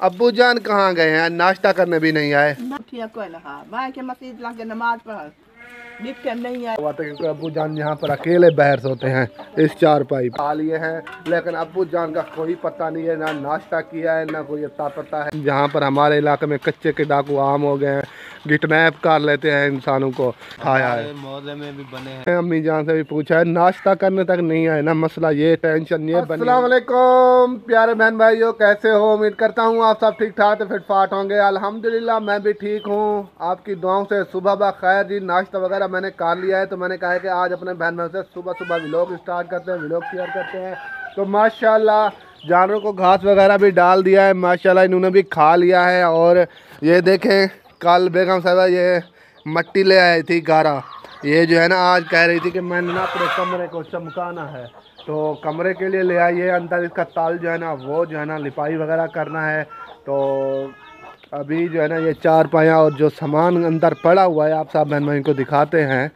अब्बू जान कहाँ गए हैं? नाश्ता करने भी नहीं आए। नहीं आए क्योंकि अब्बू जान यहाँ पर अकेले बहर सोते हैं इस चारपाई खा लिए हैं, लेकिन अब्बू जान का कोई पता नहीं है, ना नाश्ता किया है ना कोई अता पता है। जहाँ पर हमारे इलाके में कच्चे के डाकू आम हो गए हैं, किडनैप कर लेते हैं इंसानों को, खाया है। मोहल्ले में भी बने हैं। अम्मी जान से भी पूछा है, नाश्ता करने तक नहीं आए ना, मसला ये टेंशन ये बनी। अस्सलाम वालेकुम प्यारे बहन भाइयों, कैसे हो? उम्मीद करता हूँ आप सब ठीक ठाक फिट फाट होंगे। अल्हम्दुलिल्लाह मैं भी ठीक हूँ, आपकी दुआओं से। सुबह बखैर जी, नाश्ता वगैरह मैंने कर लिया है, तो मैंने कहा है कि आज अपने बहन भाई से सुबह सुबह व्लॉग स्टार्ट करते हैं, व्लॉग शेयर करते हैं। तो माशाल्लाह जानवरों को घास वगैरह भी डाल दिया है, माशाल्लाह इन्होंने भी खा लिया है। और ये देखें, कल बेगम साहबा ये मट्टी ले आई थी गारा, ये जो है ना आज कह रही थी कि मैंने ना अपने कमरे को चमकाना है, तो कमरे के लिए ले आई है। अंदर इसका ताल जो है ना वो जो है ना लिपाई वगैरह करना है। तो अभी जो है ना ये चार पाया और जो सामान अंदर पड़ा हुआ है आप सब बहन भाई को दिखाते हैं।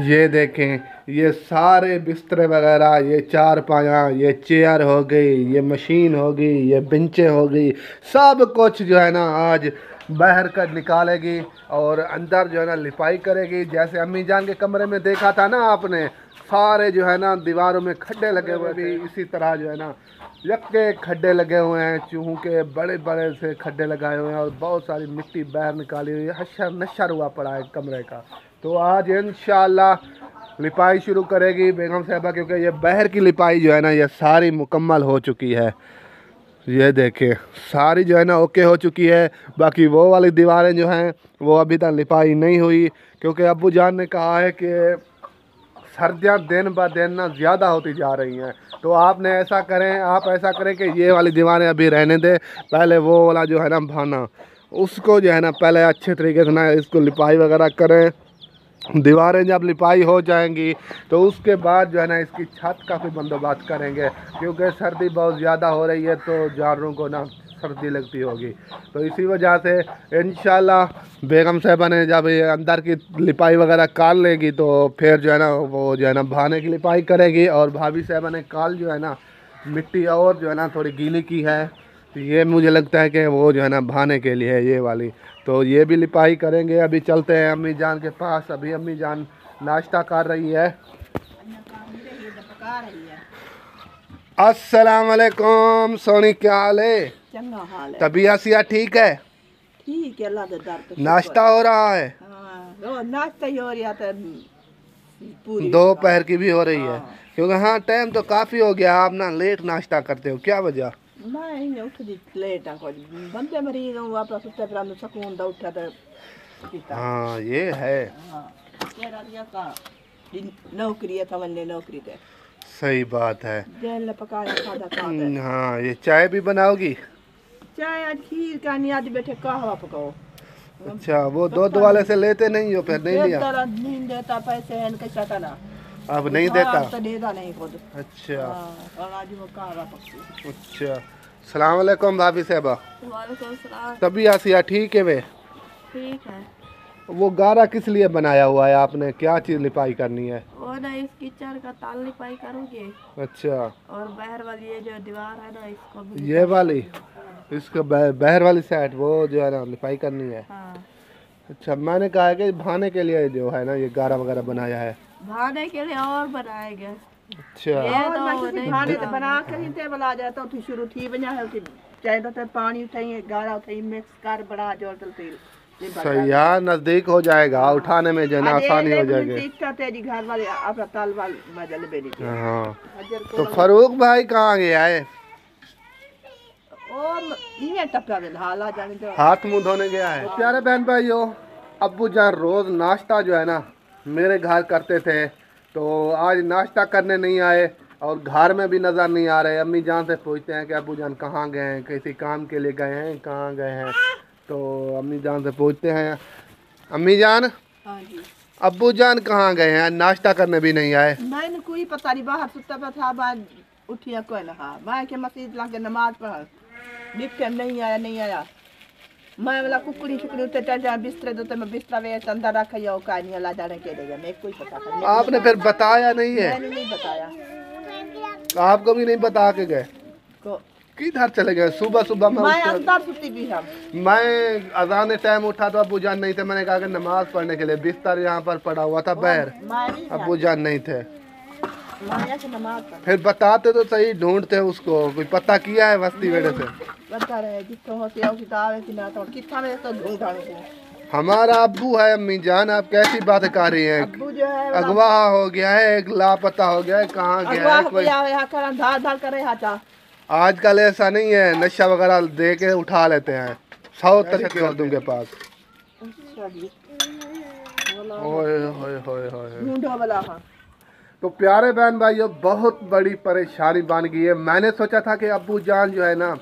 ये देखें, ये सारे बिस्तरे वगैरह, ये चार पाया, ये चेयर हो गई, ये मशीन हो गई, ये बेंचें हो गई, सब कुछ जो है ना आज बाहर कर निकालेगी और अंदर जो है ना लिपाई करेगी। जैसे अम्मी जान के कमरे में देखा था ना आपने, सारे जो है ना दीवारों में खड्डे लगे हुए, भी इसी तरह जो है ना यक्के खड्डे लगे हुए हैं, चूहों के बड़े बड़े से खड्डे लगाए हुए हैं और बहुत सारी मिट्टी बाहर निकाली हुई है, हशर नशर हुआ पड़ा है कमरे का। तो आज इंशाल्लाह लिपाई शुरू करेगी बेगम साहबा, क्योंकि ये बाहर की लिपाई जो है ना ये सारी मुकम्मल हो चुकी है। ये देखें सारी जो है ना ओके हो चुकी है, बाकी वो वाली दीवारें जो हैं वो अभी तक लिपाई नहीं हुई, क्योंकि अब्बू जान ने कहा है कि सर्दियाँ दिन ब दिन ना ज़्यादा होती जा रही हैं। तो आपने ऐसा करें, आप ऐसा करें कि ये वाली दीवारें अभी रहने दें, पहले वो वाला जो है ना भाना उसको जो है ना पहले अच्छे तरीके से ना इसको लिपाई वगैरह करें। दीवारें जब लिपाई हो जाएंगी तो उसके बाद जो है ना इसकी छत का भी बंदोबस्त करेंगे, क्योंकि सर्दी बहुत ज़्यादा हो रही है तो जानवरों को ना सर्दी लगती होगी। तो इसी वजह से इंशाल्लाह बेगम साहबा ने जब ये अंदर की लिपाई वगैरह कर लेगी तो फिर जो है ना वो जो है ना भाने की लिपाई करेगी। और भाभी साहबा ने कल जो है ना मिट्टी और जो है ना थोड़ी गीली की है, तो ये मुझे लगता है कि वो जो है ना भाने के लिए है ये वाली, तो ये भी लिपाई करेंगे। अभी चलते हैं अम्मी जान के पास, अभी अम्मी जान नाश्ता कर रही है। अस्सलाम वालेकुम सोनी, क्या हाल है? चंगा हाल है। तबीयत सिया ठीक है? ठीक है, अल्लाह का दर पे नाश्ता हो रहा है? हाँ, नाश्ता ही हो रहा था, पूरी दोपहर की भी हो रही है, क्योंकि हाँ टाइम तो काफ़ी हो गया। आप ना लेट नाश्ता करते हो, क्या वजह? मैं उठदी लेट आ, कुछ बंदे मरीज हूँ, वापस सुते फिर सुकून दा उठा तो हाँ ये है। नौकरी है, तवन्ने नौकरी दे। सही बात है। जेल पकाया खादा खादा। हाँ, ये चाय भी बनाओगी? चाय आज खीर का नहीं, आज बैठे कहवा पकाओ। अच्छा, वो दूध वाले से लेते नहीं हो? फिर नहीं लिया? नहीं देता पैसे है इनके चटना, अब नहीं देता? तो देता नहीं खुद। अच्छा आज वो कहवा पकती। अच्छा, सलाम वालेकुम भाभी साहबा। वालेकुम सलाम। तभी आसिया ठीक है? वे ठीक है। वो गारा किस लिए बनाया हुआ है आपने? क्या चीज़ लिपाई करनी है? वो ना इस कीचड़ का ताल लिपाई करोगे। अच्छा, और बाहर वाली ये जो दीवार है ना इसको भी ये वाली, इसका बाहर वाली साइड वो जो है ना लिपाई करनी है। हाँ। अच्छा, मैंने कहा है कि भाने के लिए जो है ना ये गारा वगैरह बनाया है। भाने के लिए और बनाएंगे। अच्छा, ये तो भाने तो बना कर ही टेबल आ जाता थी, शुरू थी बना है कि चाहे तो पानी उठाइए गारा उठाइए मिक्स कर बड़ा जोर चलती। सही यार, नजदीक हो जाएगा, उठाने में जो है ना आसानी हो जाएगी। घर वाले अपना ताल वाल मजल बेली। हाँ, तो फारूक भाई कहाँ गया है? हाथ मुंह धोने गया है। तो प्यारे बहन भाइयों, अब्बू जान रोज नाश्ता जो है ना मेरे घर करते थे, तो आज नाश्ता करने नहीं आए और घर में भी नज़र नहीं आ रहे। अम्मी जान से पूछते हैं कि अब्बू जान कहाँ गए हैं, किसी काम के लिए गए हैं, कहाँ गए हैं। तो अम्मी जान से पूछते हैं, अम्मी जान अब्बू जान कहाँ गए हैं? नाश्ता करने भी नहीं आए। मैंने कोई पता नहीं, बाहर सुता था, बाद उठिया कोई ना, मैं के मस्जिद ला के नमाज पढ़ा, निकल नहीं आया नहीं आया। मैं वाला कुकड़ी शुकड़ी उठे चल जा बिस्तरे दो, तो मैं बिस्तरा वे अंदर रखा या का नहीं ला जाने के देगा, मैं कोई पता नहीं। आपने फिर बताया नहीं है? मैंने नहीं बताया। आपको भी नहीं बता के गए? किधर चले गए? सुबह सुबह मैं अंदर सुती भी हम। मैं अजान टाइम उठा तो अब्बू जान नहीं थे, मैंने कहा कि नमाज पढ़ने के लिए बिस्तर यहाँ पर पड़ा हुआ था बाहर, अब्बू जान नहीं थे। फिर बताते तो सही, ढूंढते उसको, कोई पता किया है बस्ती बेड़े से? बता रहे जितना होती है कितना में तो ढूंढा हमारा अब्बू है अम्मी जान, आप कैसी बातें कर रही हैं? अब्बू जो है अगवा हो गया है, एक लापता हो गया है, कहाँ गया है कोई? धार कर रहे हाथा। आजकल ऐसा नहीं है, नशा वगैरह दे के उठा लेते हैं, 100 तरीके औरतों के पास। ओए होए होए होए। तो प्यारे बहन भाइयों, बहुत बड़ी परेशानी बन गई है। मैंने सोचा था कि अब्बू जान जो है ना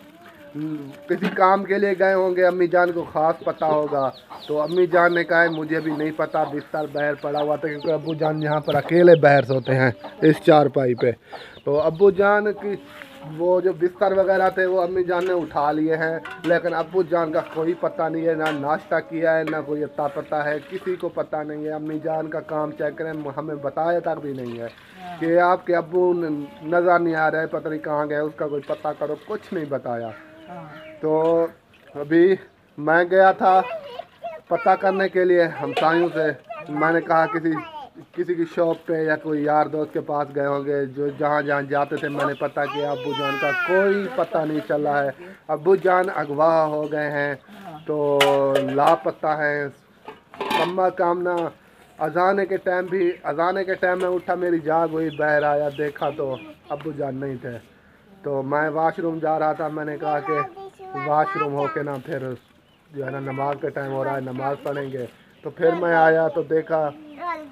किसी काम के लिए गए होंगे, अम्मी जान को ख़ास पता होगा। तो अम्मी जान ने कहा मुझे भी नहीं पता, बिस्तर बाहर पड़ा हुआ था, क्योंकि अब्बू जान यहाँ पर अकेले बाहर सोते हैं इस चारपाई पे। तो अब्बू जान की वो जो बिस्तर वगैरह थे वो अम्मी जान ने उठा लिए हैं, लेकिन अब्बू जान का कोई पता नहीं है, ना नाश्ता किया है, ना कोई अता पता है, किसी को पता नहीं है। अम्मी जान का काम चेक करें, हमें बताया तक भी नहीं है कि आपके अब्बू नज़र नहीं आ रहा है, पता नहीं कहाँ गए, उसका कोई पता करो, कुछ नहीं बताया। तो अभी मैं गया था पता करने के लिए हमसायों से, मैंने कहा किसी की शॉप पे या कोई यार दोस्त के पास गए होंगे, जो जहाँ जहाँ जाते थे मैंने पता किया, अब्बू जान का कोई पता नहीं चला है। अब्बू जान अगवा हो गए हैं, तो लापता हैं। कम्मा कामना अजाने के टाइम में उठा, मेरी जाग हुई, बाहर आया, देखा तो अब्बू जान नहीं थे। तो मैं वाशरूम जा रहा था, मैंने कहा कि वाशरूम होके ना फिर जो है ना नमाज का टाइम हो रहा है, नमाज़ पढ़ेंगे। तो फिर मैं आया तो देखा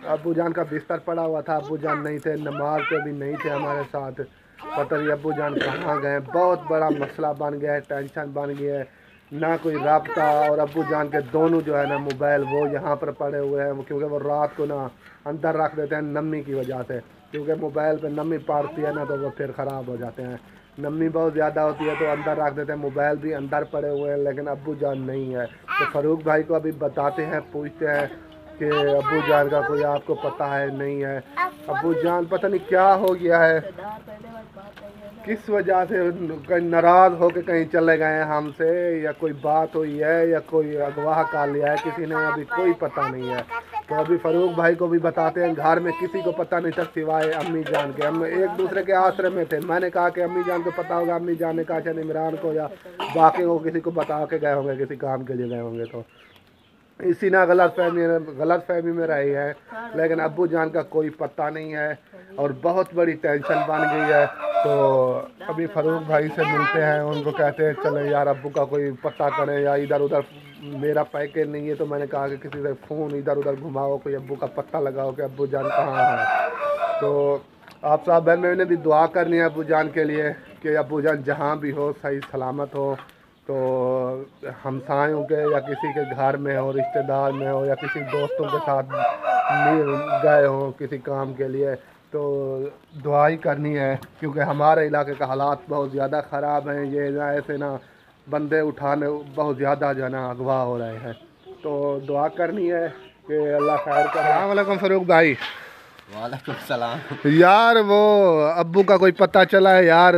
अब्बू जान का बिस्तर पड़ा हुआ था, अब्बू जान नहीं थे, नमाज पे भी नहीं थे हमारे साथ, पता नहीं अब्बू जान कहाँ गए। बहुत बड़ा मसला बन गया है, टेंशन बन गई है, ना कोई राब्ता। और अब्बू जान के दोनों जो है ना मोबाइल वो यहाँ पर पड़े हुए हैं, क्योंकि वो रात को ना अंदर रख देते हैं नमी की वजह से, क्योंकि मोबाइल पे नमी पड़ती है ना तो वो फिर ख़राब हो जाते हैं। नमी बहुत ज़्यादा होती है तो अंदर रख देते हैं, मोबाइल भी अंदर पड़े हुए हैं, लेकिन अब्बू जान नहीं है। तो फ़ारूक भाई को अभी बताते हैं, पूछते हैं कि अब्बू जान का कोई आपको पता है नहीं है। अब्बू जान पता नहीं क्या हो गया है, किस वजह से कहीं नाराज़ होकर कहीं चले गए हैं हमसे, या कोई बात हुई है, या कोई अगवा कर लिया है किसी ने, अभी कोई पता नहीं है। तो अभी फ़ारूक भाई को भी बताते हैं, घर में किसी को पता नहीं था सिवाय अम्मी जान के। हम एक दूसरे के आश्रय में थे, मैंने कहा कि अम्मी जान को पता होगा, अम्मी जान ने कहा शायद इमरान को या बाकी को किसी को बता के गए होंगे, किसी काम के लिए गए होंगे। तो इसी ना गलत फहमी में रही है, लेकिन अब्बू जान का कोई पता नहीं है और बहुत बड़ी टेंशन बन गई है। तो अभी फ़ारूक भाई से मिलते हैं, उनको कहते हैं चले यार अब्बू का कोई पता करें, या इधर उधर मेरा पैकेज नहीं है, तो मैंने कहा कि किसी से फ़ोन इधर उधर घुमाओ, कोई अब्बू का पता लगाओ कि अब्बू जान कहाँ है। तो आप साहब बहन मैंने भी दुआ करनी है अब्बू जान के लिए कि अब्बू जान जहाँ भी हो सही सलामत हो। तो हमसायों के या किसी के घर में हो, रिश्तेदार में हो, या किसी दोस्तों के साथ गए हो किसी काम के लिए, तो दुआ ही करनी है, क्योंकि हमारे इलाके का हालात बहुत ज़्यादा ख़राब हैं। ये ना ऐसे ना बंदे उठाने बहुत ज़्यादा जो है ना अगवा हो रहे हैं, तो दुआ करनी है कि अल्लाह खैर करे। अस्सलाम वालेकुम फ़ारूक भाई। वालेकुम सलाम। यार वो अब्बू का कोई पता चला है यार?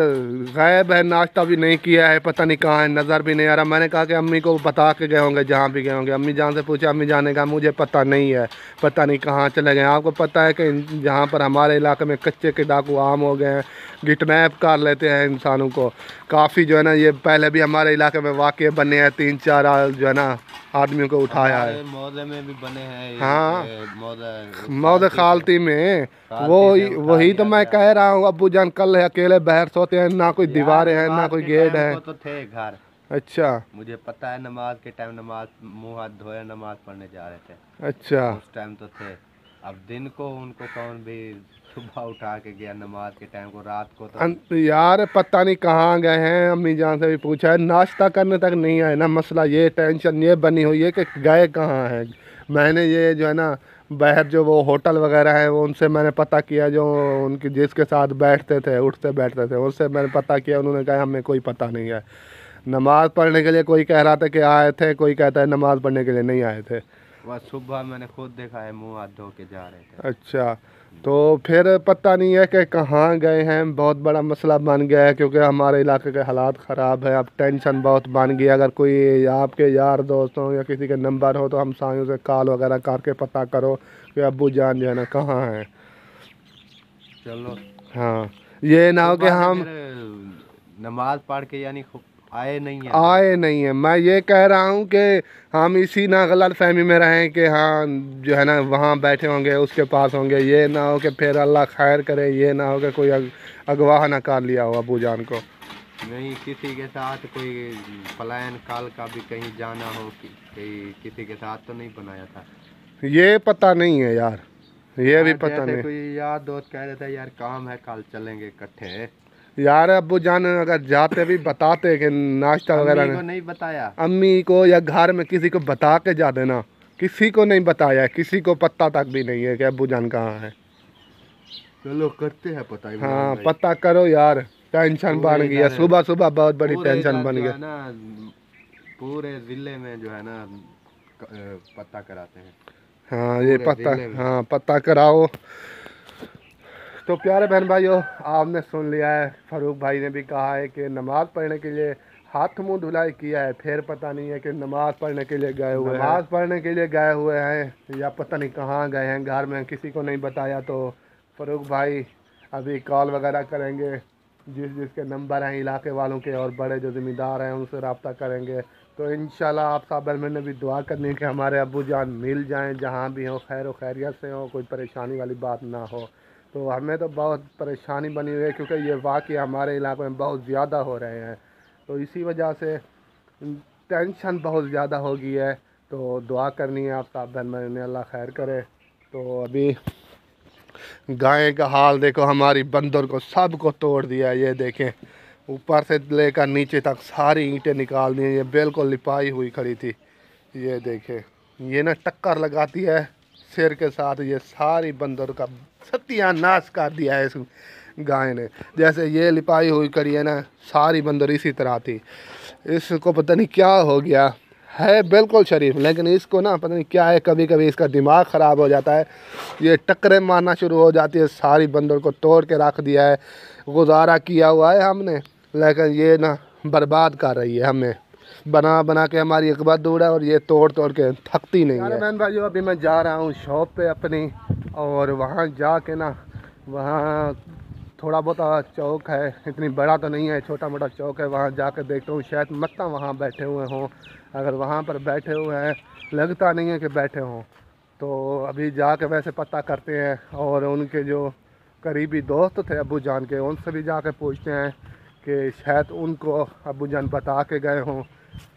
गायब है, नाश्ता भी नहीं किया है, पता नहीं कहाँ है, नज़र भी नहीं आ रहा। मैंने कहा कि अम्मी को बता के गए होंगे जहाँ भी गए होंगे। अम्मी जान से पूछा, अम्मी जान ने कहा मुझे पता नहीं है, पता नहीं कहाँ चले गए। आपको पता है कि जहाँ पर हमारे इलाके में कच्चे के डाकू आम हो गए हैं, किडनैप कर लेते हैं इंसानों को काफ़ी, जो है ना ये पहले भी हमारे इलाके में वाक़े बने हैं, 3-4 जो है ना आदमियों को उठाया है। मौदे में भी बने हैं। हाँ मौद खालती में वही तो मैं कह रहा हूँ। अब्बू जान कल है अकेले बाहर सोते हैं, ना कोई दीवारें हैं ना कोई गेट है। तो थे घर। अच्छा मुझे पता है, नमाज के टाइम नमाज मुँह हाथ धोया नमाज पढ़ने जा रहे थे। अच्छा उस टाइम तो थे। अब दिन को उनको कौन भी सुबह उठा के गया नमाज के टाइम को, रात को तो यार पता नहीं कहाँ गए हैं। अम्मी जान से भी पूछा है, नाश्ता करने तक नहीं आए ना। मसला ये टेंशन ये बनी हुई है कि गए कहाँ हैं। मैंने ये जो है ना बाहर जो वो होटल वगैरह हैं वो उनसे मैंने पता किया, जो उनकी जिसके साथ बैठते थे उठते बैठते थे उनसे मैंने पता किया। उन्होंने कहा हमें कोई पता नहीं है। नमाज़ पढ़ने के लिए कोई कह रहा था कि आए थे, कोई कहता है नमाज़ पढ़ने के लिए नहीं आए थे। बस सुबह मैंने खुद देखा है, मुंह हाथ धो के जा रहे थे। अच्छा, तो फिर पता नहीं है कि कहाँ गए हैं। बहुत बड़ा मसला बन गया है क्योंकि हमारे इलाके के हालात ख़राब है। अब टेंशन बहुत बन गई। अगर कोई आपके यार दोस्त हो या किसी के नंबर हो तो हम सायों से कॉल वगैरह करके पता करो कि अब्बू जान जो है ना कहाँ हैं। चलो, हाँ, ये ना हो कि सुबह से हम फिर नमाज पढ़ के यानी आए नहीं है। आए नहीं है। मैं ये कह रहा हूँ कि हम इसी ना गलत फहमी में रहें कि हाँ जो है ना वहाँ बैठे होंगे, उसके पास होंगे। ये ना हो कि फिर अल्लाह खैर करे, ये ना हो कि कोई अगवा ना कर लिया हो अबू जान को। नहीं, किसी के साथ कोई प्लान काल का भी कहीं जाना हो कि किसी के साथ तो नहीं बनाया था। ये पता नहीं है यार, ये भी पता जैसे नहीं। कोई यार दोस्त कह देता है यार काम है कल चलेंगे इकट्ठे। यार अबू जान अगर जाते भी बताते कि नाश्ता वगैरह अम्मी को नहीं बताया। अम्मी को या घर में किसी को बता के जा देना। किसी को नहीं बताया, किसी को पता तक भी नहीं है कि अबू जान कहाँ है। चलो करते हैं पता। हाँ, पता करो यार, टेंशन बन गई है। सुबह सुबह बहुत बड़ी टेंशन बन गई ना, पूरे जिले में जो है ना पता कराते हैं। हाँ, ये पता, हाँ पता कराओ। तो प्यारे बहन भाइयों, आपने सुन लिया है, फारूक भाई ने भी कहा है कि नमाज़ पढ़ने के लिए हाथ मुंह धुलाई किया है। फिर पता नहीं है कि नमाज़ पढ़ने के लिए गए हुए हैं, नमाज़ पढ़ने के लिए गए हुए हैं या पता नहीं कहाँ गए हैं। घर में किसी को नहीं बताया। तो फारूक भाई अभी कॉल वगैरह करेंगे, जिसके नंबर हैं इलाके वालों के और बड़े जो ज़िम्मेदार हैं उनसे रब्ता करेंगे। तो इंशाल्लाह आप साबर में भी दुआ करनी कि हमारे अब्बू जान मिल जाएं, जहाँ भी हो खैर व खैरियत से हो, कोई परेशानी वाली बात ना हो। तो हमें तो बहुत परेशानी बनी हुई है क्योंकि ये वाक़े हमारे इलाके में बहुत ज़्यादा हो रहे हैं। तो इसी वजह से टेंशन बहुत ज़्यादा हो गई है। तो दुआ करनी है आप साबर में, अल्लाह खैर करे। तो अभी गाय का हाल देखो, हमारी बंदर को सब को तोड़ दिया है। ये देखें, ऊपर से लेकर नीचे तक सारी ईंटें निकाल दी हैं। ये बिल्कुल लिपाई हुई खड़ी थी। ये देखें, ये ना टक्कर लगाती है सिर के साथ। ये सारी बंदर का सत्यानाश कर दिया है इस गाय ने। जैसे ये लिपाई हुई करी है ना, सारी बंदर इसी तरह थी। इसको पता नहीं क्या हो गया है, बिल्कुल शरीफ, लेकिन इसको ना पता नहीं क्या है, कभी कभी इसका दिमाग ख़राब हो जाता है। ये टक्करें मारना शुरू हो जाती है। सारी बंदर को तोड़ के रख दिया है। गुजारा किया हुआ है हमने, लेकिन ये ना बर्बाद कर रही है हमें। बना बना के हमारी अकबर दूर है और ये तोड़ तोड़ के थकती नहीं है। बहन भाइयों, अभी मैं जा रहा हूँ शॉप पे अपनी, और वहाँ जा के ना वहाँ थोड़ा बहुत चौक है, इतनी बड़ा तो नहीं है, छोटा मोटा चौक है। वहाँ जाकर देखता हूँ, शायद मत्ता वहाँ बैठे हुए हों। अगर वहाँ पर बैठे हुए हैं, लगता नहीं है कि बैठे हों। तो अभी जाके वैसे पता करते हैं, और उनके जो करीबी दोस्त थे अबू जान के, उनसे भी जाके पूछते हैं कि शायद उनको अबू जान बता के गए हों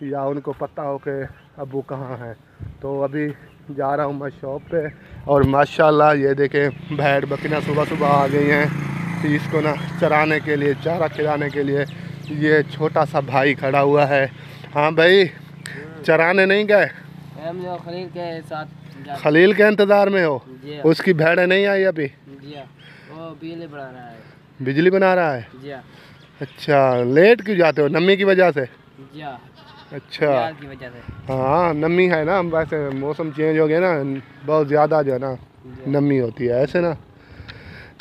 या उनको पता हो कि अबू कहाँ हैं। तो अभी जा रहा हूँ मैं शॉप पे, और माशाल्लाह ये देखें भेड़ बकरियाँ सुबह सुबह आ गई हैं इसको ना चराने के लिए, चारा खिलाने के लिए। ये छोटा सा भाई खड़ा हुआ है। हाँ भाई, चराने नहीं गए? खलील के साथ। खलील के इंतज़ार में हो? उसकी भेड़ें नहीं आई अभी? वो बिजली बना रहा है। बिजली बना रहा है? जी। अच्छा, लेट क्यों जाते हो? नमी की वजह से? जी। अच्छा, की वजह से। हाँ नमी है ना, वैसे मौसम चेंज हो गया ना, बहुत ज़्यादा जो है ना नमी होती है ऐसे ना।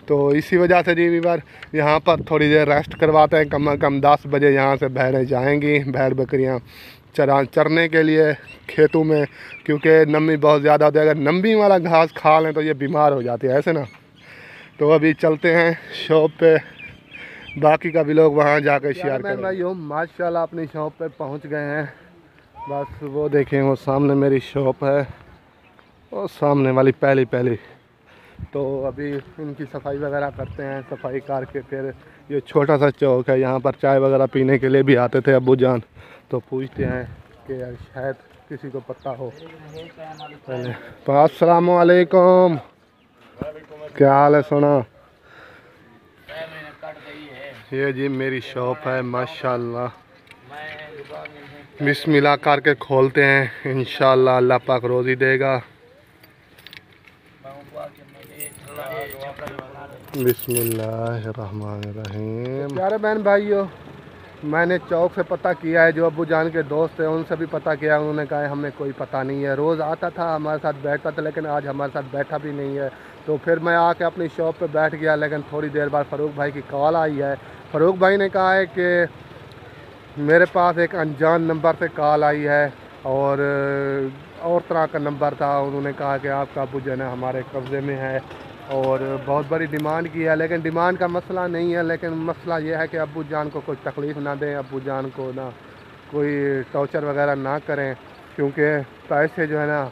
तो इसी वजह से जी बार यहाँ पर थोड़ी देर रेस्ट करवाते हैं। कम से कम 10 बजे यहाँ से भेड़ें जाएंगी, भेड़ बकरियाँ चरने के लिए खेतों में, क्योंकि नमी बहुत ज़्यादा होती है। अगर नमी वाला घास खा लें तो ये बीमार हो जाती है ऐसे ना। तो अभी चलते हैं शॉप पे, बाकी का भी लोग वहाँ जाकर शेयर करें। भाइयों माशाल्लाह अपनी शॉप पे पहुँच गए हैं। बस वो देखें, वो सामने मेरी शॉप है, और सामने वाली पहली। तो अभी इनकी सफाई वगैरह करते हैं। सफाई करके फिर ये छोटा सा चौक है, यहाँ पर चाय वगैरह पीने के लिए भी आते थे अब्बू जान। तो पूछते हैं कि शायद किसी को पता हो। पहले अस्सलाम वालेकुम, क्या हाल है सोना? ये जी मेरी शॉप है माशाल्लाह। बिस्मिल्लाह करके खोलते हैं, इंशाल्लाह अल्लाह पाक रोज़ी देगा। बिस्मिल्लाहिर्रहमानिर्रहीम। प्यारे बहन भाइयों, मैंने चौक से पता किया है, जो अब्बू जान के दोस्त हैं उनसे भी पता किया, उन्होंने कहा है हमें कोई पता नहीं है। रोज़ आता था हमारे साथ बैठता था, लेकिन आज हमारे साथ बैठा भी नहीं है। तो फिर मैं आके अपनी शॉप पे बैठ गया, लेकिन थोड़ी देर बाद फ़ारूक भाई की कॉल आई है। फ़ारूक भाई ने कहा है कि मेरे पास एक अनजान नंबर से कॉल आई है और तरह का नंबर था। उन्होंने कहा कि आपका अब्बू जो है ना हमारे कब्ज़े में है और बहुत बड़ी डिमांड की है, लेकिन डिमांड का मसला नहीं है, लेकिन मसला ये है कि अब्बू जान को कोई तकलीफ़ ना दें, अब्बू जान को ना कोई टॉर्चर वगैरह ना करें, क्योंकि पैसे जो है ना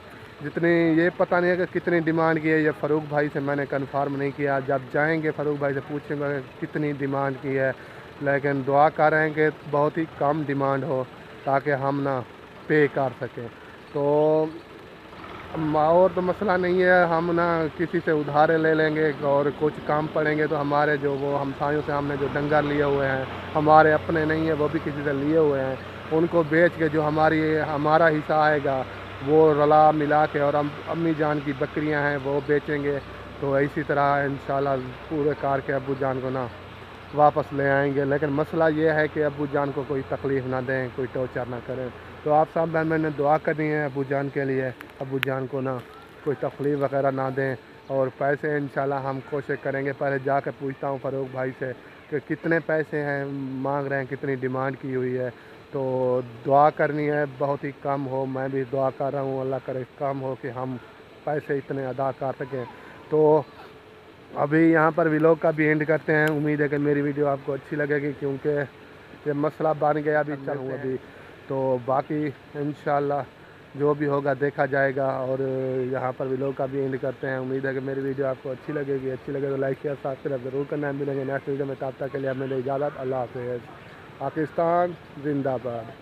जितनी, ये पता नहीं है कि कितनी डिमांड की है। ये फ़ारूक भाई से मैंने कन्फर्म नहीं किया, जब जाएंगे फ़ारूक भाई से पूछेंगे कितनी डिमांड की है, लेकिन दुआ कर रहे हैं कि बहुत ही कम डिमांड हो ताकि हम ना पे कर सकें। तो और तो मसला नहीं है, हम ना किसी से उधारे ले लेंगे और कुछ काम पड़ेंगे तो हमारे जो वो हमसायों से हमने जो डंगर लिए हुए हैं, हमारे अपने नहीं है, वो भी किसी से लिए हुए हैं, उनको बेच के जो हमारा हिस्सा आएगा वो रला मिला के, और अम्मी जान की बकरियां हैं वो बेचेंगे। तो इसी तरह इंशाल्लाह पूरे कार के अब्बू जान को ना वापस ले आएंगे। लेकिन मसला ये है कि अब्बू जान को कोई तकलीफ़ ना दें, कोई टॉर्चर ना करें। तो आप सब बहन मैंने दुआ करनी है अब्बू जान के लिए, अब्बू जान को ना कोई तकलीफ़ वगैरह ना दें। और पैसे इंशाल्लाह हम कोशिश करेंगे, पहले जाकर पूछता हूँ फ़ारूक भाई से कि कितने पैसे हैं मांग रहे हैं, कितनी डिमांड की हुई है। तो दुआ करनी है बहुत ही कम हो, मैं भी दुआ कर रहा हूँ अल्लाह करे कम हो कि हम पैसे इतने अदा कर सकें। तो अभी यहाँ पर व्लॉग का भी एंड करते हैं। उम्मीद है कि मेरी वीडियो आपको अच्छी लगेगी, क्योंकि ये मसला बन गया अभी चल हुआ अभी। तो बाकी इंशाल्लाह जो भी होगा देखा जाएगा। और यहाँ पर व्लॉग का भी एंड करते हैं। उम्मीद है कि मेरी वीडियो आपको अच्छी लगेगी, अच्छी लगे तो लाइक शेयर सब्सक्राइब ज़रूर करना है। मिलेंगे नेक्स्ट वीडियो में, तब तक के लिए हमें इजाज़त, अल्लाह हाफ़िज़। पाकिस्तान जिंदाबाद।